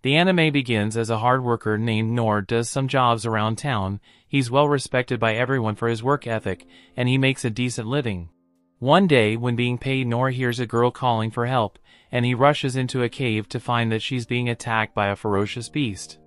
The anime begins as a hard worker named Noor does some jobs around town. He's well respected by everyone for his work ethic, and he makes a decent living. One day, when being paid, Noor hears a girl calling for help, and he rushes into a cave to find that she's being attacked by a ferocious beast.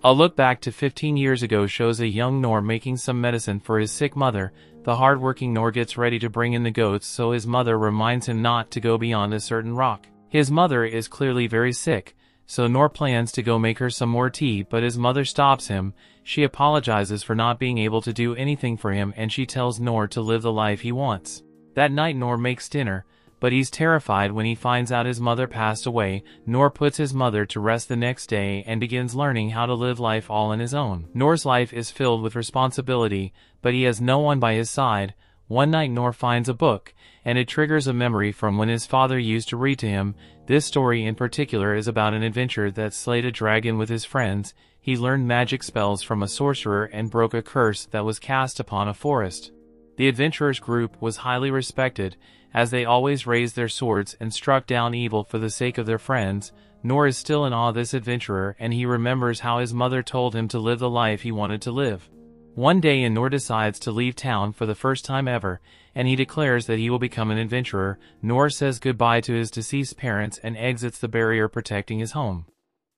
A look back to 15 years ago shows a young Noor making some medicine for his sick mother. The hard-working Noor gets ready to bring in the goats, so his mother reminds him not to go beyond a certain rock. His mother is clearly very sick, so Noor plans to go make her some more tea, but his mother stops him. She apologizes for not being able to do anything for him, and she tells Noor to live the life he wants. That night Noor makes dinner, but he's terrified when he finds out his mother passed away. Noor puts his mother to rest the next day and begins learning how to live life all on his own. Noor's life is filled with responsibility, but he has no one by his side. One night Noor finds a book, and it triggers a memory from when his father used to read to him. This story in particular is about an adventurer that slayed a dragon with his friends. He learned magic spells from a sorcerer and broke a curse that was cast upon a forest. The adventurers' group was highly respected, as they always raised their swords and struck down evil for the sake of their friends. Noor is still in awe of this adventurer, and he remembers how his mother told him to live the life he wanted to live. One day Noor decides to leave town for the first time ever, and he declares that he will become an adventurer. Noor says goodbye to his deceased parents and exits the barrier protecting his home.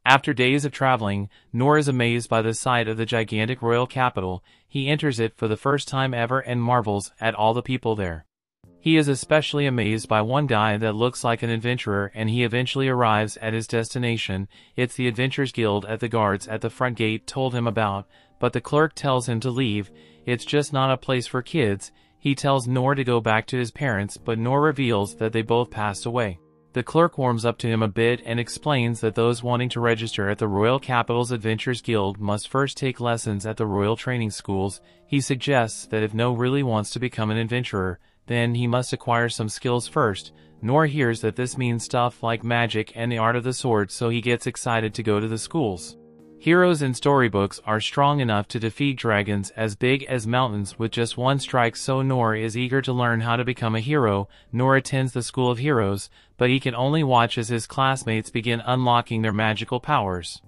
After days of traveling, Noor is amazed by the sight of the gigantic royal capital. He enters it for the first time ever and marvels at all the people there. He is especially amazed by one guy that looks like an adventurer, and he eventually arrives at his destination. It's the Adventurers Guild at the guards at the front gate told him about, but the clerk tells him to leave. It's just not a place for kids. He tells Noor to go back to his parents, but Noor reveals that they both passed away. The clerk warms up to him a bit and explains that those wanting to register at the Royal Capital's Adventurers Guild must first take lessons at the Royal Training Schools. He suggests that if Noor really wants to become an adventurer, then he must acquire some skills first. Noor hears that this means stuff like magic and the art of the sword, so he gets excited to go to the schools. Heroes in storybooks are strong enough to defeat dragons as big as mountains with just one strike, so Noor is eager to learn how to become a hero. Noor attends the School of Heroes, but he can only watch as his classmates begin unlocking their magical powers.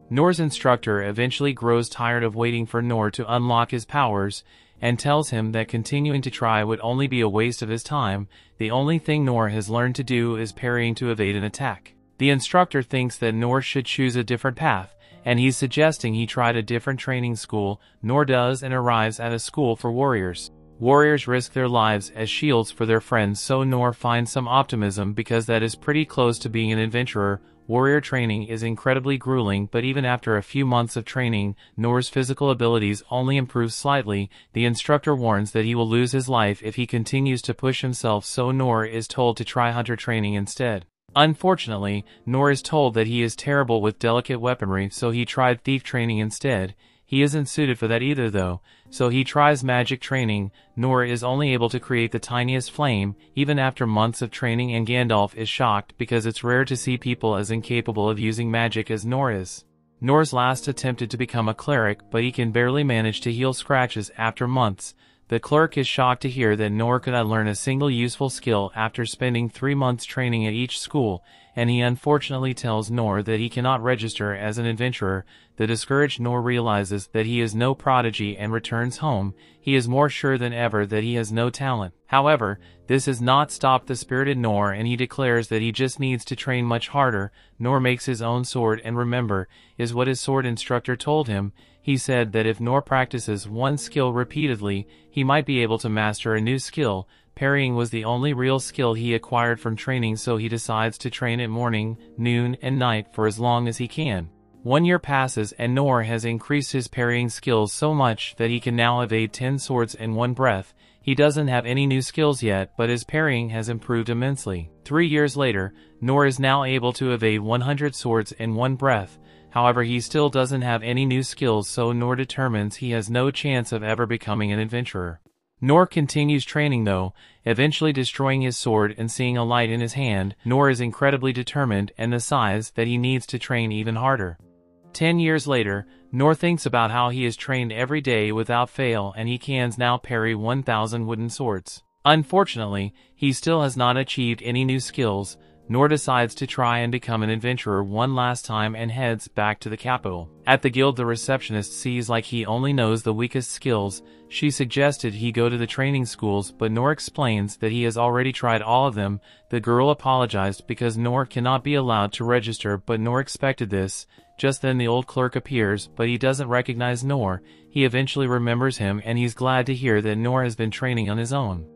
Noor's instructor eventually grows tired of waiting for Noor to unlock his powers, and tells him that continuing to try would only be a waste of his time. The only thing Noor has learned to do is parrying to evade an attack. The instructor thinks that Noor should choose a different path, and he's suggesting he tried a different training school. Noor does and arrives at a school for warriors. Warriors risk their lives as shields for their friends, so Noor finds some optimism because that is pretty close to being an adventurer. Warrior training is incredibly grueling, but even after a few months of training, Noor's physical abilities only improve slightly. The instructor warns that he will lose his life if he continues to push himself, so Noor is told to try hunter training instead. Unfortunately, Noor is told that he is terrible with delicate weaponry, so he tried thief training instead. He isn't suited for that either though, so he tries magic training. Noor is only able to create the tiniest flame, even after months of training, and Gandalf is shocked because it's rare to see people as incapable of using magic as Noor is. Noor's last attempted to become a cleric, but he can barely manage to heal scratches after months. The clerk is shocked to hear that Noor could not learn a single useful skill after spending 3 months training at each school, and he unfortunately tells Noor that he cannot register as an adventurer. The discouraged Noor realizes that he is no prodigy and returns home. He is more sure than ever that he has no talent. However, this has not stopped the spirited Noor, and he declares that he just needs to train much harder. Noor makes his own sword, and remember, is what his sword instructor told him. He said that if Noor practices one skill repeatedly, he might be able to master a new skill. Parrying was the only real skill he acquired from training, so he decides to train at morning, noon, and night for as long as he can. 1 year passes and Noor has increased his parrying skills so much that he can now evade 10 swords in one breath. He doesn't have any new skills yet, but his parrying has improved immensely. 3 years later, Noor is now able to evade 100 swords in one breath. However, he still doesn't have any new skills, so Noor determines he has no chance of ever becoming an adventurer. Noor continues training though, eventually destroying his sword and seeing a light in his hand. Noor is incredibly determined and the size that he needs to train even harder. 10 years later, Noor thinks about how he has trained every day without fail, and he can now parry 1,000 wooden swords. Unfortunately, he still has not achieved any new skills. Noor decides to try and become an adventurer one last time and heads back to the capital. At the guild, the receptionist sees like he only knows the weakest skills. She suggested he go to the training schools, but Noor explains that he has already tried all of them. The girl apologized because Noor cannot be allowed to register, but Noor expected this. Just then the old clerk appears, but he doesn't recognize Noor. He eventually remembers him, and he's glad to hear that Noor has been training on his own.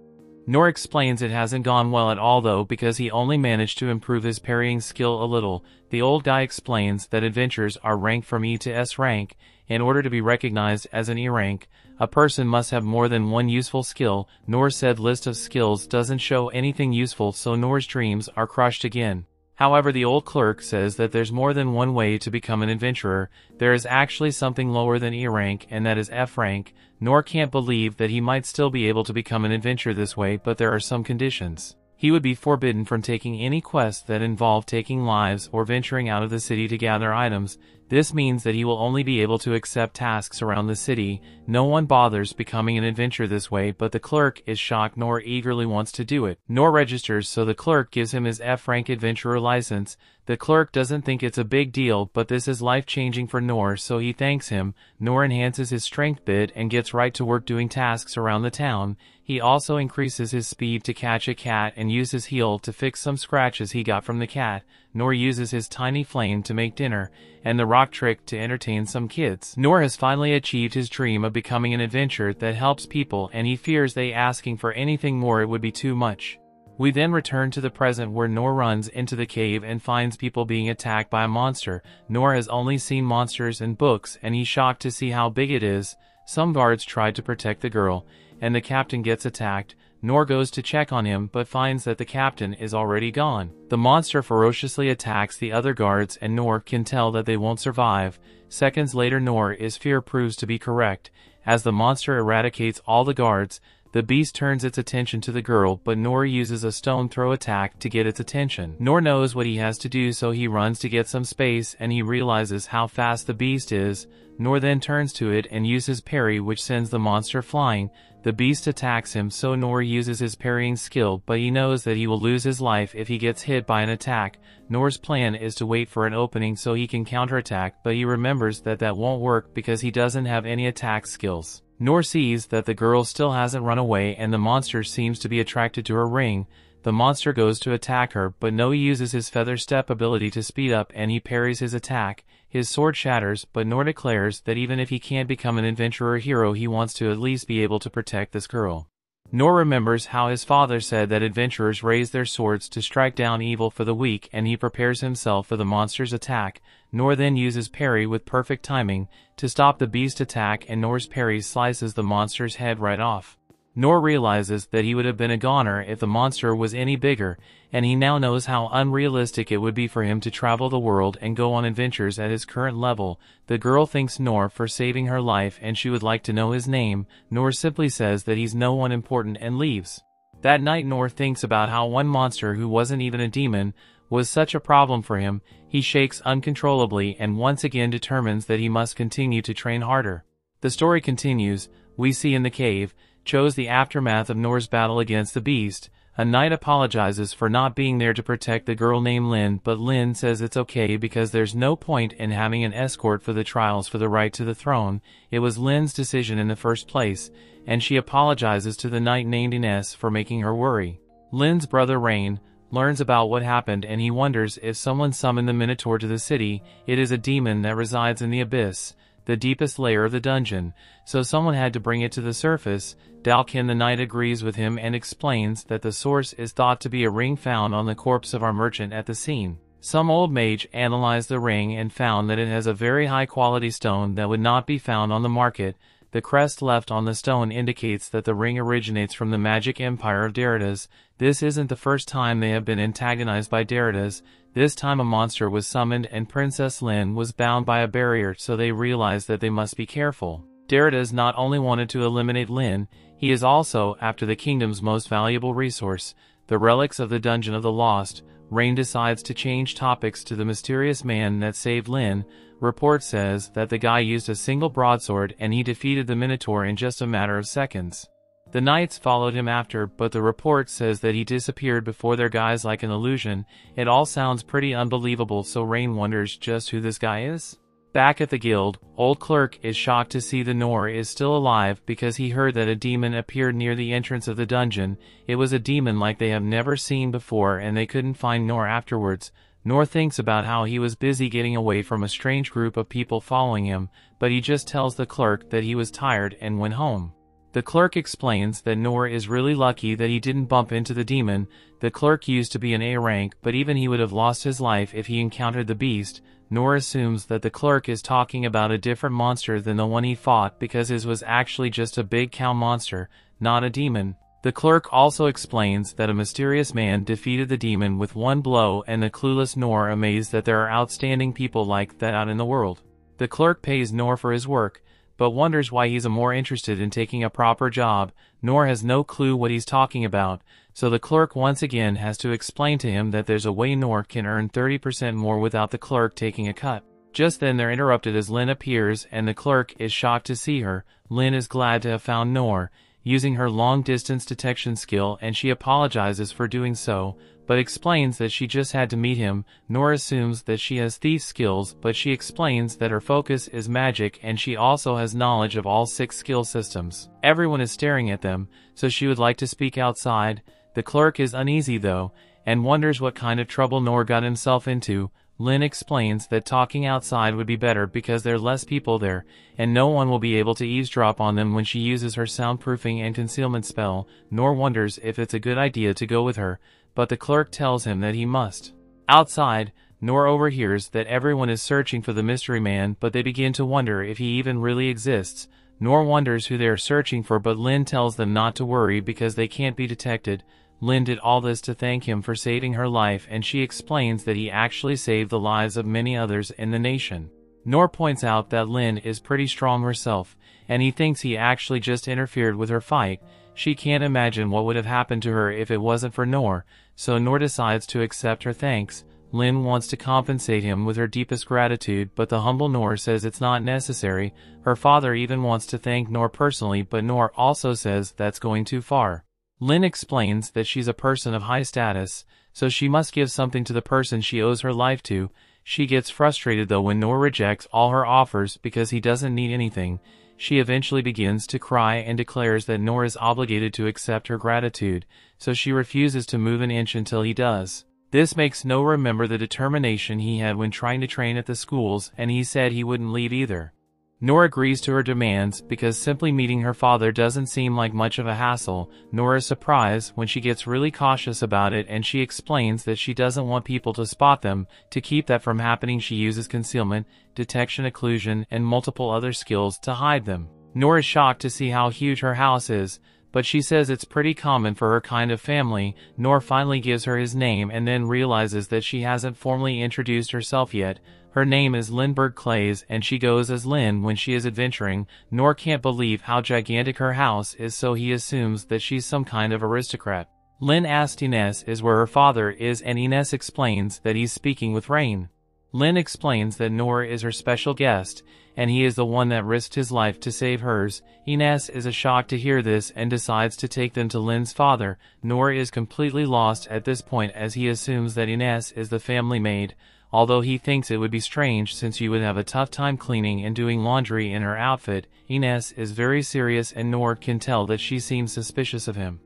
Noor explains it hasn't gone well at all though, because he only managed to improve his parrying skill a little. The old guy explains that adventurers are ranked from E to S rank. In order to be recognized as an E rank, a person must have more than one useful skill. Noor's said list of skills doesn't show anything useful, so Noor's dreams are crushed again. However, the old clerk says that there's more than one way to become an adventurer. There is actually something lower than E rank, and that is F rank. Noor can't believe that he might still be able to become an adventurer this way, but there are some conditions. He would be forbidden from taking any quests that involve taking lives or venturing out of the city to gather items. This means that he will only be able to accept tasks around the city. No one bothers becoming an adventurer this way, but the clerk is shocked. Noor eagerly wants to do it. Noor registers, so the clerk gives him his F-rank adventurer license. The clerk doesn't think it's a big deal, but this is life-changing for Noor, so he thanks him. Noor enhances his strength bit and gets right to work doing tasks around the town. He also increases his speed to catch a cat and uses his heel to fix some scratches he got from the cat. Noor uses his tiny flame to make dinner, and the rock trick to entertain some kids. Noor has finally achieved his dream of becoming an adventurer that helps people, and he fears they asking for anything more it would be too much. We then return to the present, where Noor runs into the cave and finds people being attacked by a monster. Noor has only seen monsters in books, and he's shocked to see how big it is. Some guards tried to protect the girl, and the captain gets attacked. Noor goes to check on him, but finds that the captain is already gone. The monster ferociously attacks the other guards, and Noor can tell that they won't survive. Seconds later, Noor's fear proves to be correct. As the monster eradicates all the guards, the beast turns its attention to the girl, but Noor uses a stone throw attack to get its attention. Noor knows what he has to do, so he runs to get some space, and he realizes how fast the beast is. Noor then turns to it and uses parry, which sends the monster flying. The beast attacks him, so Noor uses his parrying skill, but he knows that he will lose his life if he gets hit by an attack. Noor's plan is to wait for an opening so he can counterattack, but he remembers that that won't work because he doesn't have any attack skills. Noor sees that the girl still hasn't run away, and the monster seems to be attracted to her ring. The monster goes to attack her, but Noor uses his feather step ability to speed up, and he parries his attack. His sword shatters, but Noor declares that even if he can't become an adventurer hero, he wants to at least be able to protect this girl. Noor remembers how his father said that adventurers raise their swords to strike down evil for the weak, and he prepares himself for the monster's attack. Noor then uses parry with perfect timing to stop the beast attack, and Noor's parry slices the monster's head right off. Noor realizes that he would have been a goner if the monster was any bigger, and he now knows how unrealistic it would be for him to travel the world and go on adventures at his current level. The girl thanks Noor for saving her life, and she would like to know his name. Noor simply says that he's no one important and leaves. That night, Noor thinks about how one monster who wasn't even a demon was such a problem for him. He shakes uncontrollably and once again determines that he must continue to train harder. The story continues. We see in the cave shows the aftermath of Noor's battle against the beast. A knight apologizes for not being there to protect the girl named Lynn, but Lynn says it's okay because there's no point in having an escort for the trials for the right to the throne. It was Lynn's decision in the first place, and she apologizes to the knight named Ines for making her worry. Lynn's brother Rain learns about what happened, and he wonders if someone summoned the Minotaur to the city. It is a demon that resides in the abyss, the deepest layer of the dungeon, so someone had to bring it to the surface. Dalkin the knight agrees with him and explains that the source is thought to be a ring found on the corpse of our merchant at the scene. Some old mage analyzed the ring and found that it has a very high quality stone that would not be found on the market. The crest left on the stone indicates that the ring originates from the magic empire of Deridas. This isn't the first time they have been antagonized by Deridas. This time a monster was summoned and Princess Lynn was bound by a barrier, so they realized that they must be careful. Deridas not only wanted to eliminate Lynn, he is also after the kingdom's most valuable resource, the relics of the Dungeon of the Lost. Rain decides to change topics to the mysterious man that saved Lynn. Report says that the guy used a single broadsword and he defeated the Minotaur in just a matter of seconds. The knights followed him after, but the report says that he disappeared before their guys like an illusion. It all sounds pretty unbelievable, so Rain wonders just who this guy is. Back at the guild, old clerk is shocked to see the Noor is still alive because he heard that a demon appeared near the entrance of the dungeon. It was a demon like they have never seen before, and they couldn't find Noor afterwards. Noor thinks about how he was busy getting away from a strange group of people following him, but he just tells the clerk that he was tired and went home. The clerk explains that Noor is really lucky that he didn't bump into the demon. The clerk used to be an A rank, but even he would have lost his life if he encountered the beast. Noor assumes that the clerk is talking about a different monster than the one he fought because his was actually just a big cow monster, not a demon. The clerk also explains that a mysterious man defeated the demon with one blow, and the clueless Noor amazed that there are outstanding people like that out in the world. The clerk pays Noor for his work, but wonders why he's more interested in taking a proper job. Noor has no clue what he's talking about, so the clerk once again has to explain to him that there's a way Noor can earn 30% more without the clerk taking a cut. Just then they're interrupted as Lynn appears, and the clerk is shocked to see her. Lynn is glad to have found Noor, using her long-distance detection skill, and she apologizes for doing so, but explains that she just had to meet him. Noor assumes that she has thief skills, but she explains that her focus is magic and she also has knowledge of all 6 skill systems. Everyone is staring at them, so she would like to speak outside. The clerk is uneasy though, and wonders what kind of trouble Noor got himself into. Lynn explains that talking outside would be better because there are less people there, and no one will be able to eavesdrop on them when she uses her soundproofing and concealment spell. Noor wonders if it's a good idea to go with her, but the clerk tells him that he must. Outside, Noor overhears that everyone is searching for the mystery man, but they begin to wonder if he even really exists. Noor wonders who they are searching for, but Lynn tells them not to worry because they can't be detected. Lynn did all this to thank him for saving her life, and she explains that he actually saved the lives of many others in the nation. Noor points out that Lynn is pretty strong herself, and he thinks he actually just interfered with her fight. She can't imagine what would have happened to her if it wasn't for Noor, so Noor decides to accept her thanks. Lynn wants to compensate him with her deepest gratitude, but the humble Noor says it's not necessary. Her father even wants to thank Noor personally, but Noor also says that's going too far. Lynn explains that she's a person of high status, so she must give something to the person she owes her life to. She gets frustrated though when Noor rejects all her offers because he doesn't need anything. She eventually begins to cry and declares that Noor is obligated to accept her gratitude, so she refuses to move an inch until he does. This makes Noor remember the determination he had when trying to train at the schools, and he said he wouldn't leave either. Noor agrees to her demands because simply meeting her father doesn't seem like much of a hassle. Noor is surprised when she gets really cautious about it, and she explains that she doesn't want people to spot them. To keep that from happening, she uses concealment, detection, occlusion, and multiple other skills to hide them. Noor is shocked to see how huge her house is, but she says it's pretty common for her kind of family. Noor finally gives her his name and then realizes that she hasn't formally introduced herself yet. Her name is Lynneburg Clays, and she goes as Lynn when she is adventuring. Noor can't believe how gigantic her house is, so he assumes that she's some kind of aristocrat. Lynn asks Ines is where her father is, and Ines explains that he's speaking with Rain. Lynn explains that Noor is her special guest, and he is the one that risked his life to save hers. Ines is shocked to hear this and decides to take them to Lynn's father. Noor is completely lost at this point as he assumes that Ines is the family maid, although he thinks it would be strange since she would have a tough time cleaning and doing laundry in her outfit. Ines is very serious, and Noor can tell that she seems suspicious of him.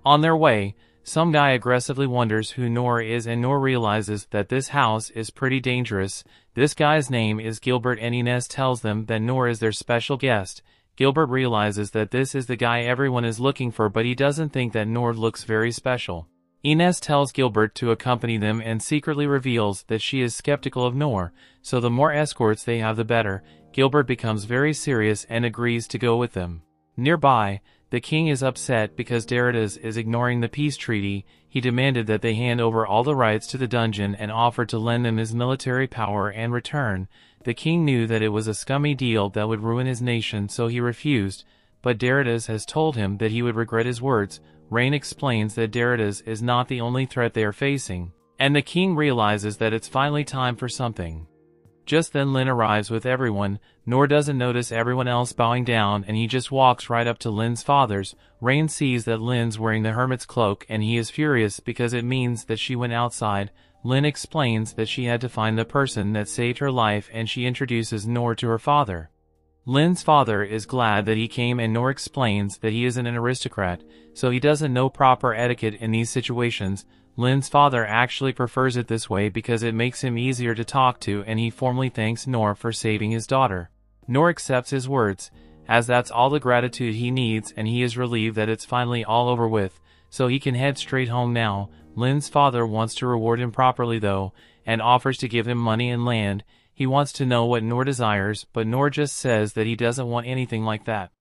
On their way, some guy aggressively wonders who Noor is, and Noor realizes that this house is pretty dangerous. This guy's name is Gilbert, and Ines tells them that Noor is their special guest. Gilbert realizes that this is the guy everyone is looking for, but he doesn't think that Noor looks very special. Ines tells Gilbert to accompany them and secretly reveals that she is skeptical of Noor, so the more escorts they have the better. Gilbert becomes very serious and agrees to go with them. Nearby, the king is upset because Deridas is ignoring the peace treaty. He demanded that they hand over all the rights to the dungeon and offered to lend them his military power in return. The king knew that it was a scummy deal that would ruin his nation, so he refused, but Deridas has told him that he would regret his words. Rain explains that Deridas is not the only threat they are facing, and the king realizes that it's finally time for something. Just then Lynn arrives with everyone. Noor doesn't notice everyone else bowing down and he just walks right up to Lynn's father's. Rain sees that Lynn's wearing the hermit's cloak and he is furious because it means that she went outside. Lynn explains that she had to find the person that saved her life and she introduces Noor to her father. Lynn's father is glad that he came and Noor explains that he isn't an aristocrat, so he doesn't know proper etiquette in these situations. Lynn's father actually prefers it this way because it makes him easier to talk to and he formally thanks Noor for saving his daughter. Noor accepts his words, as that's all the gratitude he needs and he is relieved that it's finally all over with, so he can head straight home now. Lynn's father wants to reward him properly though, and offers to give him money and land. He wants to know what Noor desires, but Noor just says that he doesn't want anything like that.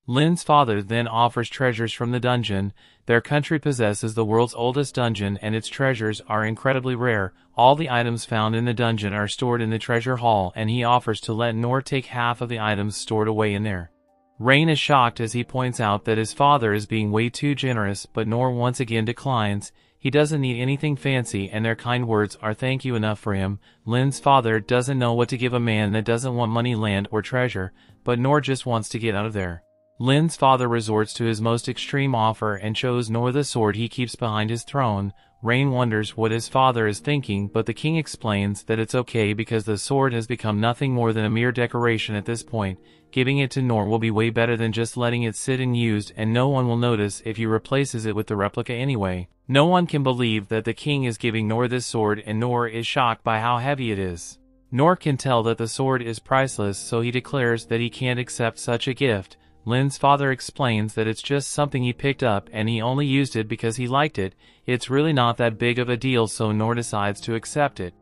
Lynn's father then offers treasures from the dungeon. Their country possesses the world's oldest dungeon and its treasures are incredibly rare. All the items found in the dungeon are stored in the treasure hall and he offers to let Noor take half of the items stored away in there. Rain is shocked as he points out that his father is being way too generous, but Noor once again declines. He doesn't need anything fancy and their kind words are thank you enough for him. Lynn's father doesn't know what to give a man that doesn't want money, land, or treasure, but Noor just wants to get out of there. Lynn's father resorts to his most extreme offer and shows Noor the sword he keeps behind his throne. Rain wonders what his father is thinking, but the king explains that it's okay because the sword has become nothing more than a mere decoration at this point. Giving it to Noor will be way better than just letting it sit unused and no one will notice if he replaces it with the replica anyway. No one can believe that the king is giving Noor this sword and Noor is shocked by how heavy it is. Noor can tell that the sword is priceless, so he declares that he can't accept such a gift. Lynn's father explains that it's just something he picked up and he only used it because he liked it. It's really not that big of a deal, so Noor decides to accept it.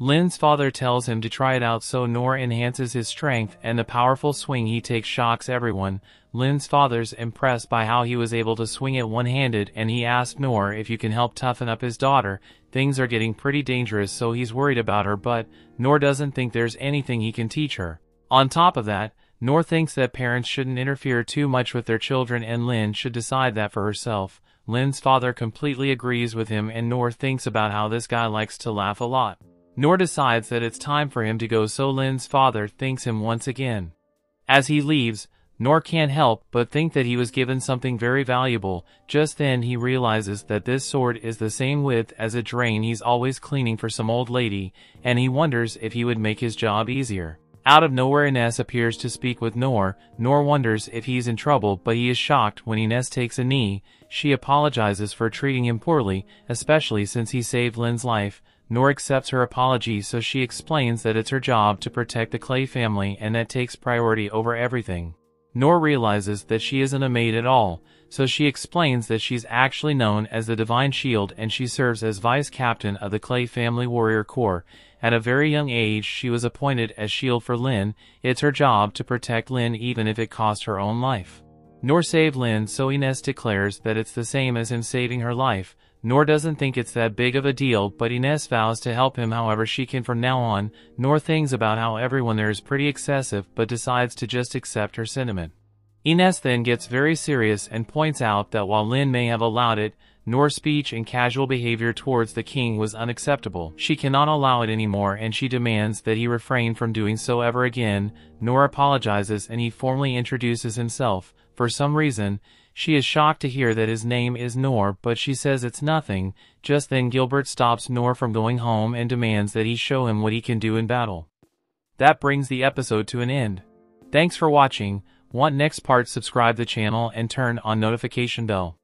Lynn's father tells him to try it out, so Noor enhances his strength and the powerful swing he takes shocks everyone. Lynn's father's impressed by how he was able to swing it one-handed and he asks Noor if you can help toughen up his daughter. Things are getting pretty dangerous, so he's worried about her, but Noor doesn't think there's anything he can teach her. On top of that, Noor thinks that parents shouldn't interfere too much with their children and Lynn should decide that for herself. Lynn's father completely agrees with him and Noor thinks about how this guy likes to laugh a lot. Noor decides that it's time for him to go, so Lynn's father thanks him once again. As he leaves, Noor can't help but think that he was given something very valuable. Just then he realizes that this sword is the same width as a drain he's always cleaning for some old lady, and he wonders if he would make his job easier. Out of nowhere Ines appears to speak with Noor. Noor wonders if he's in trouble, but he is shocked when Ines takes a knee. She apologizes for treating him poorly, especially since he saved Lynn's life. Noor accepts her apology, so she explains that it's her job to protect the Clay family and that takes priority over everything. Noor realizes that she isn't a maid at all, so she explains that she's actually known as the Divine Shield and she serves as vice captain of the Clay family warrior corps. At a very young age she was appointed as shield for Lynn. It's her job to protect Lynn even if it cost her own life. Noor saved Lynn, so Ines declares that it's the same as him saving her life. Noor doesn't think it's that big of a deal, but Ines vows to help him however she can from now on. Noor thinks about how everyone there is pretty excessive, but decides to just accept her sentiment. Ines then gets very serious and points out that while Lynn may have allowed it, Noor's speech and casual behavior towards the king was unacceptable. She cannot allow it anymore and she demands that he refrain from doing so ever again. Noor apologizes and he formally introduces himself. For some reason, she is shocked to hear that his name is Noor, but she says it's nothing. Just then Gilbert stops Noor from going home and demands that he show him what he can do in battle. That brings the episode to an end. Thanks for watching. Want next part? Subscribe the channel and turn on notification bell.